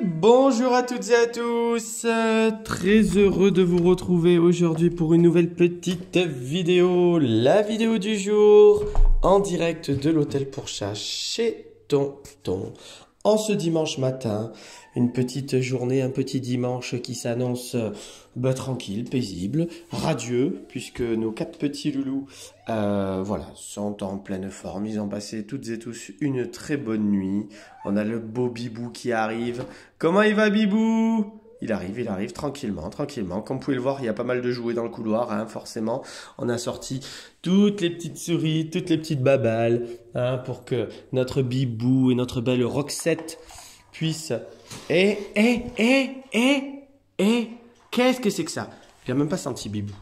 bonjour à toutes et à tous, très heureux de vous retrouver aujourd'hui pour une nouvelle petite vidéo, la vidéo du jour, en direct de l'hôtel pour chat chez Tonton. En ce dimanche matin, une petite journée, un petit dimanche qui s'annonce tranquille, paisible, radieux, puisque nos 4 petits loulous sont en pleine forme. Ils ont passé toutes et tous une très bonne nuit. On a le beau Bibou qui arrive. Comment il va, Bibou ? Il arrive tranquillement. Comme vous pouvez le voir, il y a pas mal de jouets dans le couloir, hein, forcément. On a sorti toutes les petites souris, toutes les petites babales, hein, pour que notre Bibou et notre belle Roxette puissent... Qu'est-ce que c'est que ça? Je n'ai même pas senti Bibou.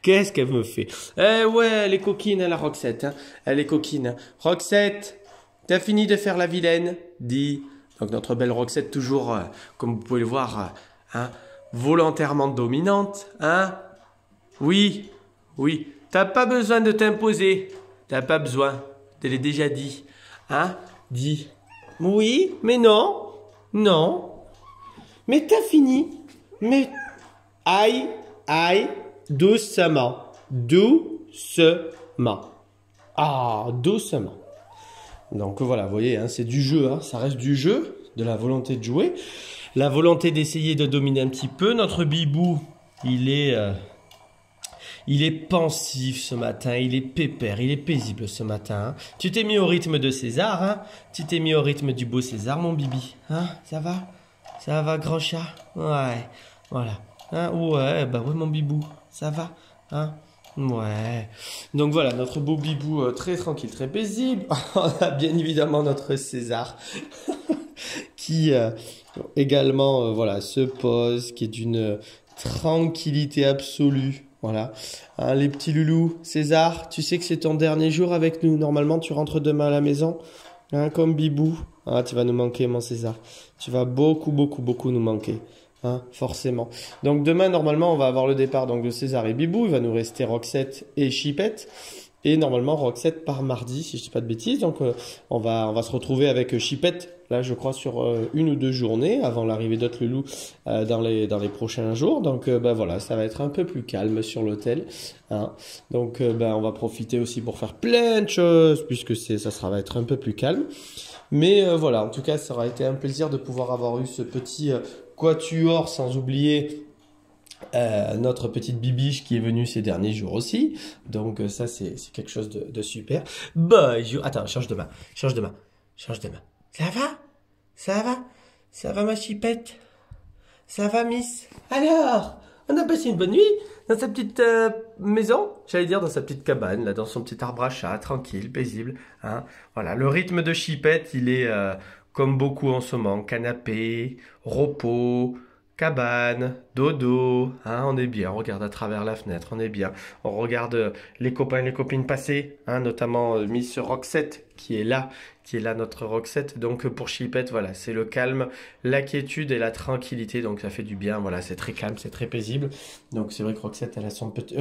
Qu'est-ce qu'elle me fait? Eh ouais, elle est coquine, hein, la Roxette. Hein. Elle est coquine. Roxette, t'as fini de faire la vilaine? Dis. Donc notre belle Roxette, toujours, comme vous pouvez le voir, volontairement dominante. Hein? Oui. T'as pas besoin de t'imposer. T'as pas besoin. Je te l'ai déjà dit. Hein? Dis. Oui, mais non. Non. Mais t'as fini. Mais... Aïe, doucement. Ah, doucement. Donc voilà, vous voyez, hein, c'est du jeu, hein, ça reste du jeu, de la volonté de jouer, la volonté d'essayer de dominer un petit peu. Notre Bibou, il est pensif ce matin, il est pépère, il est paisible ce matin. Hein. Tu t'es mis au rythme de César, hein? Tu t'es mis au rythme du beau César, mon Bibi. Hein? Ça va? Ça va, grand chat? Ouais, voilà. Hein? Ouais, bah ouais, mon Bibou, ça va? Hein? Ouais. Donc voilà, notre beau Bibou très tranquille, très paisible. On a bien évidemment notre César qui également se pose, qui est d'une tranquillité absolue. Voilà. Hein, les petits loulous. César, tu sais que c'est ton dernier jour avec nous. Normalement, tu rentres demain à la maison. Hein, comme Bibou. Ah, tu vas nous manquer, mon César. Tu vas beaucoup nous manquer. Hein, forcément. Donc demain, normalement, on va avoir le départ donc, de César et Bibou. Il va nous rester Roxette et Chipette. Et normalement, Roxette part mardi, si je ne dis pas de bêtises. Donc on va se retrouver avec Chipette, là, je crois, sur 1 ou 2 journées, avant l'arrivée d'autres loulous dans les prochains jours. Donc voilà, ça va être un peu plus calme sur l'hôtel. Hein. Donc on va profiter aussi pour faire plein de choses, puisque ça va être un peu plus calme. Mais voilà, en tout cas, ça aura été un plaisir de pouvoir avoir eu ce petit quatuor, sans oublier notre petite bibiche qui est venue ces derniers jours aussi. Donc ça, c'est quelque chose de super. Bonjour. Attends, change de main. Ça va? Ça va, ma chipette? Ça va, miss? Alors, on a passé une bonne nuit dans sa petite maison, j'allais dire dans sa petite cabane, là, dans son petit arbre à chat, tranquille, paisible. Hein. Voilà, le rythme de Chipette, il est comme beaucoup en ce moment, canapé, repos, cabane, dodo, hein, on est bien, on regarde à travers la fenêtre, on est bien. On regarde les copains et les copines passer, hein, notamment Miss Roxette qui est là notre Roxette. Donc pour Chipette, voilà, c'est le calme, la quiétude et la tranquillité, donc ça fait du bien, voilà, c'est très calme, c'est très paisible. Donc c'est vrai que Roxette, elle a son petit...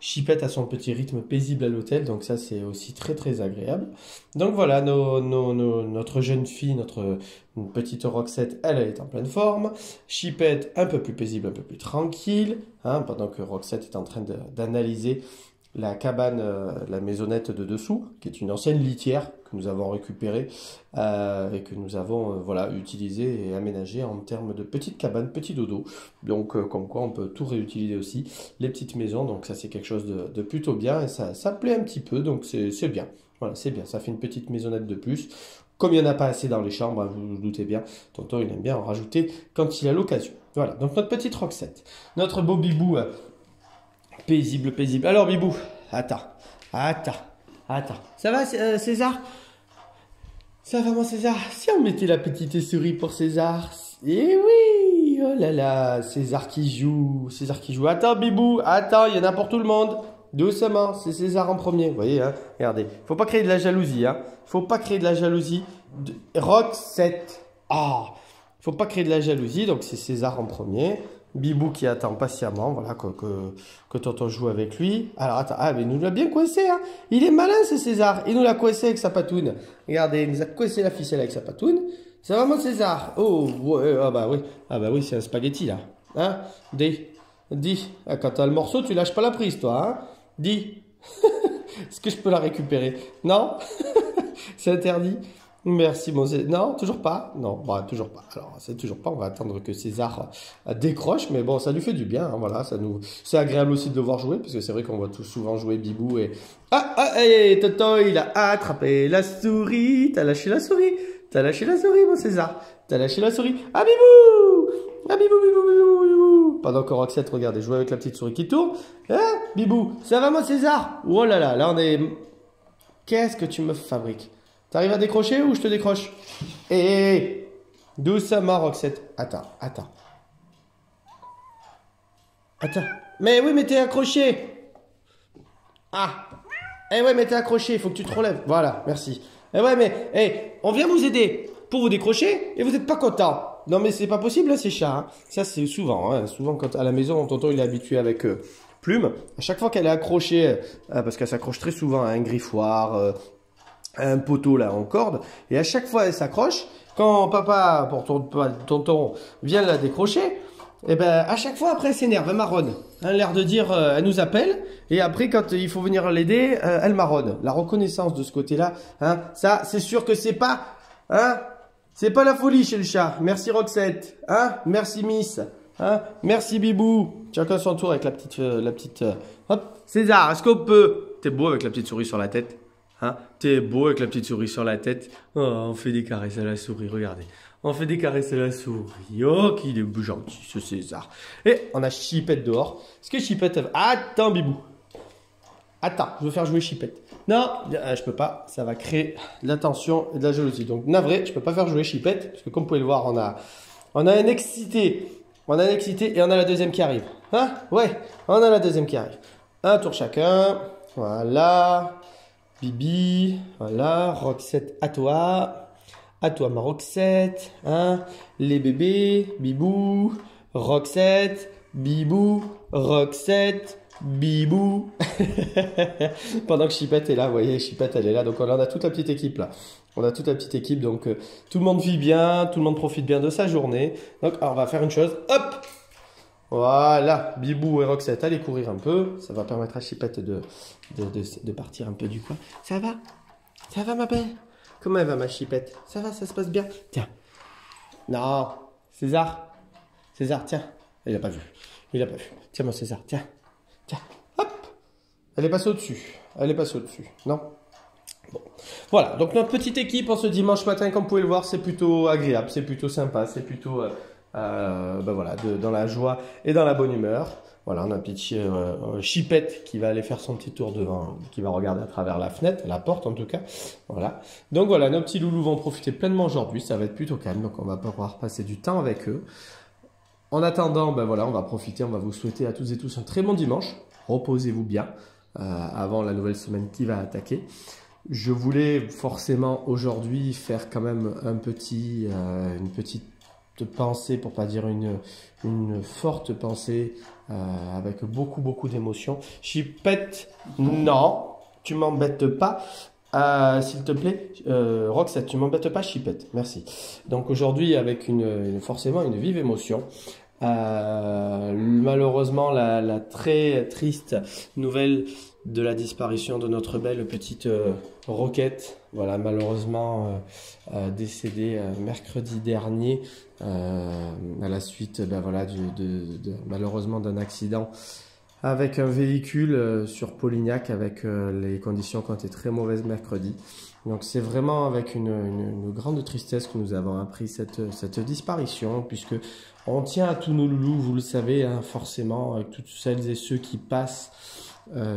Chipette a son petit rythme paisible à l'hôtel, donc ça c'est aussi très agréable. Donc voilà, notre jeune fille, notre petite Roxette, elle est en pleine forme. Chipette, un peu plus paisible, un peu plus tranquille, hein, pendant que Roxette est en train d'analyser la cabane, la maisonnette de dessous, qui est une ancienne litière que nous avons récupérée et que nous avons utilisée et aménagée en termes de petite cabane, petit dodo. Donc comme quoi on peut tout réutiliser aussi, les petites maisons, donc ça c'est quelque chose de plutôt bien et ça plaît un petit peu, donc c'est bien. Voilà, c'est bien, ça fait une petite maisonnette de plus. Comme il n'y en a pas assez dans les chambres, hein, vous vous doutez bien, Tonton il aime bien en rajouter quand il a l'occasion. Voilà, donc notre petite Roxette, notre beau Bibou, paisible. Alors Bibou, attends. Ça va César? Ça va mon César? Si on mettait la petite souris pour César. Eh oui, oh là là, César qui joue. Attends Bibou, attends, il y en a pour tout le monde. Doucement, c'est César en premier. Vous voyez, hein, regardez. Faut pas créer de la jalousie, hein. Roxette. Ah, faut pas créer de la jalousie, donc c'est César en premier. Bibou qui attend patiemment, voilà, que tonton joue avec lui. Alors attends, ah mais il nous l'a bien coincé, hein. Il est malin ce César, il nous l'a coincé avec sa patoune. Regardez, il nous a coincé la ficelle avec sa patoune. Ça va mon César? Oh, ouais, ah bah oui, c'est un spaghetti là. Hein? Dis, ah, quand t'as le morceau, tu lâches pas la prise toi, hein? Dis, est-ce que je peux la récupérer? Non? C'est interdit? Merci, mon César. Non, toujours pas? Non, bah, toujours pas. Alors, c'est toujours pas. On va attendre que César décroche, mais bon, ça lui fait du bien. Hein, voilà, c'est agréable aussi de le voir jouer, parce que c'est vrai qu'on voit tout souvent jouer Bibou et. Hey, Toto, il a attrapé la souris. T'as lâché la souris. T'as lâché la souris, mon César. T'as lâché la souris. Ah, Bibou! Ah, Bibou, Bibou, Bibou, Bibou. Pendant que Roxette, regardez, jouer avec la petite souris qui tourne. Hein, Bibou, ça va, mon César? Oh là, on est. Qu'est-ce que tu me fabriques? T'arrives à décrocher ou je te décroche? Eh, doucement, Roxette. Attends. Mais oui, mais t'es accroché. Ah. Eh ouais, mais t'es accroché. Il faut que tu te relèves. Voilà, merci. Eh ouais, mais on vient vous aider pour vous décrocher et vous n'êtes pas content. Non, mais c'est pas possible, là, ces chats. Hein. Ça, c'est souvent. Hein. Souvent, quand à la maison, tonton, il est habitué avec Plume. À chaque fois qu'elle est accrochée, parce qu'elle s'accroche très souvent à un griffoir, un poteau là en corde, et à chaque fois elle s'accroche. Quand papa, pour tonton, vient la décrocher, et ben à chaque fois après elle s'énerve, elle marronne. Hein, l'air de dire, elle nous appelle, et après quand il faut venir l'aider, elle marronne. La reconnaissance de ce côté-là, hein, ça c'est sûr que c'est pas, hein, c'est pas la folie chez le chat. Merci Roxette, hein, merci Miss, hein, merci Bibou. Chacun son tour avec la petite, hop, César, est-ce qu'on peut, t'es beau avec la petite souris sur la tête. Hein, t'es beau avec la petite souris sur la tête. Oh, on fait des caresses à la souris, regardez. On fait des caresses à la souris. Oh, qu'il est gentil, ce César. Et on a Chipette dehors. Est-ce que Chipette... Attends, Bibou. Attends, je veux faire jouer Chipette. Non, je peux pas. Ça va créer de la tension et de la jalousie. Donc, navré, je peux pas faire jouer Chipette. Parce que comme vous pouvez le voir, on a un excité. On a un excité et on a la deuxième qui arrive. Hein? Ouais, on a la deuxième qui arrive. Un tour chacun. Voilà. Bibi, voilà, Roxette à toi ma Roxette, hein, les bébés, Bibou, Roxette, Bibou, Roxette, Bibou. Pendant que Chipette est là, vous voyez, Chipette elle est là, donc on a toute la petite équipe là. On a toute la petite équipe, donc tout le monde vit bien, tout le monde profite bien de sa journée. Donc alors, on va faire une chose, hop! Voilà, Bibou et Roxette, allez courir un peu. Ça va permettre à Chipette de partir un peu du coin. Ça va? Ça va ma belle? Comment elle va ma Chipette? Ça va, ça se passe bien? Tiens. Non. César, tiens. Il n'a pas vu. Tiens mon César, tiens. Hop. Elle est passée au-dessus. Non? Bon. Voilà, donc notre petite équipe en ce dimanche matin, comme vous pouvez le voir, c'est plutôt agréable, c'est plutôt sympa, c'est plutôt... voilà, dans la joie et dans la bonne humeur. Voilà, on a un petit Chipette qui va aller faire son petit tour devant, qui va regarder à travers la fenêtre, la porte en tout cas. Voilà. Donc voilà, nos petits loulous vont profiter pleinement aujourd'hui. Ça va être plutôt calme, donc on va pouvoir passer du temps avec eux. En attendant, ben voilà, on va profiter, on va vous souhaiter à toutes et tous un très bon dimanche. Reposez-vous bien avant la nouvelle semaine qui va attaquer. Je voulais forcément aujourd'hui faire quand même une petite pensée, pour pas dire une forte pensée, avec beaucoup d'émotions. Chipette, non, tu m'embêtes pas, s'il te plaît. Roxette, tu m'embêtes pas, Chipette, merci. Donc aujourd'hui avec forcément une vive émotion. Malheureusement la très triste nouvelle de la disparition de notre belle petite Roquette, voilà, malheureusement décédée mercredi dernier à la suite voilà, malheureusement d'un accident avec un véhicule sur Polignac, avec les conditions qui ont été très mauvaises mercredi. Donc c'est vraiment avec une grande tristesse que nous avons appris cette disparition, puisque on tient à tous nos loulous, vous le savez, hein, forcément, avec toutes celles et ceux qui passent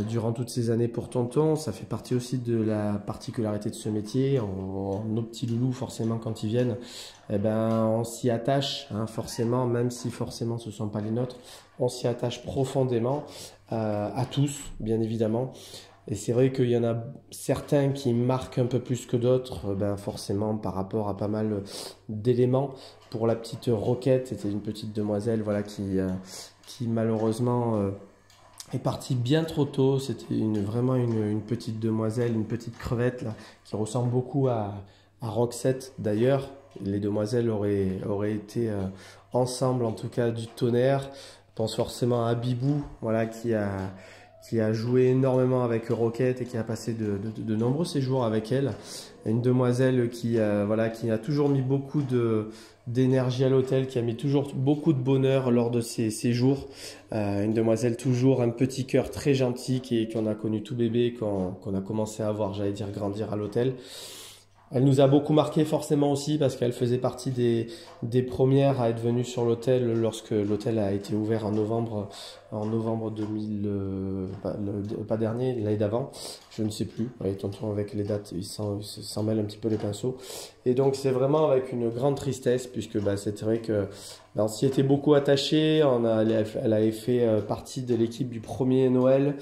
durant toutes ces années pour tonton. Ça fait partie aussi de la particularité de ce métier. Nos petits loulous, forcément, quand ils viennent, eh ben, on s'y attache, hein, forcément, même si forcément ce ne sont pas les nôtres. On s'y attache profondément, à tous, bien évidemment. Et c'est vrai qu'il y en a certains qui marquent un peu plus que d'autres, ben forcément par rapport à pas mal d'éléments. Pour la petite Roquette, c'était une petite demoiselle voilà, qui malheureusement est partie bien trop tôt. C'était vraiment une petite demoiselle, une petite crevette là, qui ressemble beaucoup à Roxette d'ailleurs. Les demoiselles auraient été ensemble, en tout cas du tonnerre. Je pense forcément à Bibou, voilà, qui a joué énormément avec Roquette et qui a passé de nombreux séjours avec elle. Une demoiselle voilà, qui a toujours mis beaucoup d'énergie à l'hôtel, qui a mis toujours beaucoup de bonheur lors de ses séjours. Une demoiselle toujours un petit cœur très gentil qu'on a connu tout bébé, qu'on a commencé à voir, j'allais dire, grandir à l'hôtel. Elle nous a beaucoup marqué forcément aussi parce qu'elle faisait partie des premières à être venue sur l'hôtel lorsque l'hôtel a été ouvert en novembre 2000, pas dernier, l'année d'avant, je ne sais plus. Ouais, tonton avec les dates, il s'en mêle un petit peu les pinceaux. Et donc c'est vraiment avec une grande tristesse puisque bah, c'est vrai que bah, on s'y était beaucoup attaché. Elle avait fait partie de l'équipe du premier Noël.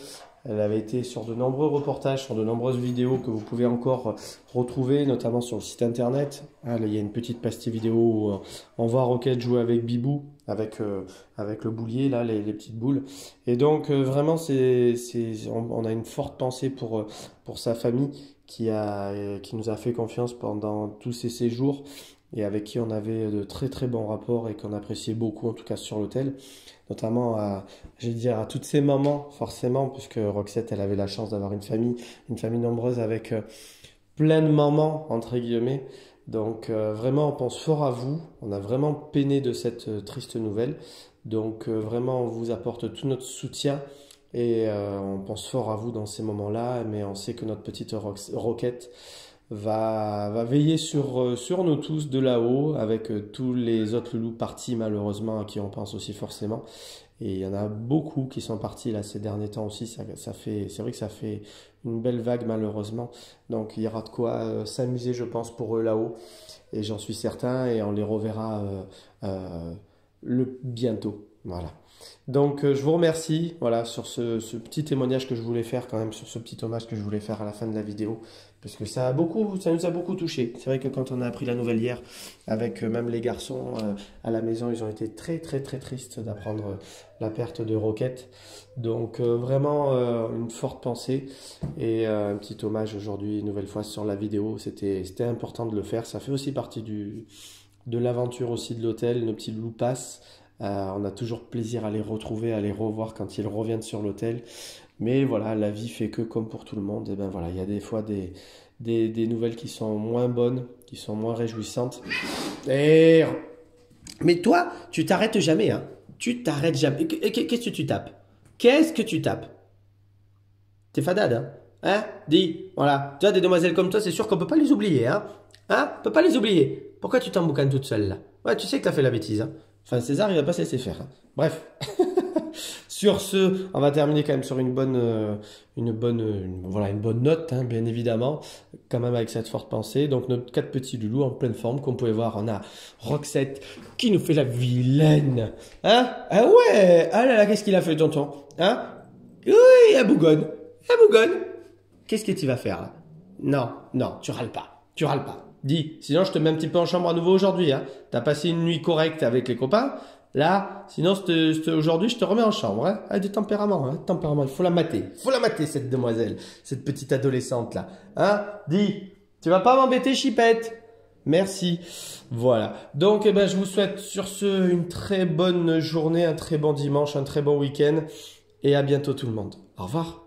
Elle avait été sur de nombreux reportages, sur de nombreuses vidéos que vous pouvez encore retrouver, notamment sur le site internet. Ah, là, il y a une petite pastille vidéo où on voit Roquette jouer avec Bibou, avec le boulier, là, les petites boules. Et donc, vraiment, on a une forte pensée pour sa famille qui nous a fait confiance pendant tous ces séjours et avec qui on avait de très très bons rapports et qu'on appréciait beaucoup, en tout cas sur l'hôtel. Notamment à toutes ces mamans, forcément, puisque Roxette, elle avait la chance d'avoir une famille nombreuse avec plein de mamans, entre guillemets. Donc vraiment, on pense fort à vous. On a vraiment peiné de cette triste nouvelle. Donc vraiment, on vous apporte tout notre soutien et on pense fort à vous dans ces moments-là. Mais on sait que notre petite Roquette va veiller sur nous tous de là-haut, avec tous les autres loulous partis malheureusement, à qui on pense aussi forcément. Et il y en a beaucoup qui sont partis là ces derniers temps aussi. C'est vrai que ça fait une belle vague malheureusement. Donc il y aura de quoi s'amuser, je pense, pour eux là-haut. Et j'en suis certain, et on les reverra bientôt. Voilà. Donc je vous remercie voilà, sur ce petit témoignage que je voulais faire quand même, sur ce petit hommage que je voulais faire à la fin de la vidéo, parce que ça nous a beaucoup touché. C'est vrai que quand on a appris la nouvelle hier, avec même les garçons à la maison, ils ont été très très très tristes d'apprendre la perte de Roquette. Donc vraiment une forte pensée et un petit hommage aujourd'hui une nouvelle fois sur la vidéo. C'était important de le faire, ça fait aussi partie de l'aventure aussi de l'hôtel, nos petits loups passent. On a toujours plaisir à les retrouver, à les revoir quand ils reviennent sur l'hôtel. Mais voilà, la vie fait que comme pour tout le monde, et ben voilà, il y a des fois des nouvelles qui sont moins bonnes, qui sont moins réjouissantes. Et... Mais toi, tu t'arrêtes jamais, hein. Tu t'arrêtes jamais. Qu'est-ce que tu tapes? Qu'est-ce que tu tapes? T'es fadade, hein? Hein? Dis, voilà. Tu vois, des demoiselles comme toi, c'est sûr qu'on peut pas les oublier, hein? Hein? On peut pas les oublier. Pourquoi tu t'emboucanes toute seule, là? Ouais, tu sais que t'as fait la bêtise, hein? Enfin, César, il va pas se laisser faire, hein. Bref. Sur ce, on va terminer quand même sur une bonne note, hein, bien évidemment, quand même avec cette forte pensée. Donc, nos 4 petits loulous en pleine forme, comme vous pouvez voir, on a Roxette qui nous fait la vilaine. Hein? Ah ouais! Ah là là, qu'est-ce qu'il a fait, tonton? Hein? Oui, elle bougonne. Elle bougonne. Qu'est-ce que tu vas faire, là? Non, tu râles pas. Tu râles pas. Dis, sinon je te mets un petit peu en chambre à nouveau aujourd'hui, hein. T'as passé une nuit correcte avec les copains. Là, sinon aujourd'hui je te remets en chambre, hein. Ah, du tempérament, hein. Tempérament, il faut la mater. Il faut la mater, cette demoiselle, cette petite adolescente là. Hein? Dis, tu vas pas m'embêter, chipette? Merci. Voilà. Donc, je vous souhaite sur ce une très bonne journée, un très bon dimanche, un très bon week-end. Et à bientôt tout le monde. Au revoir.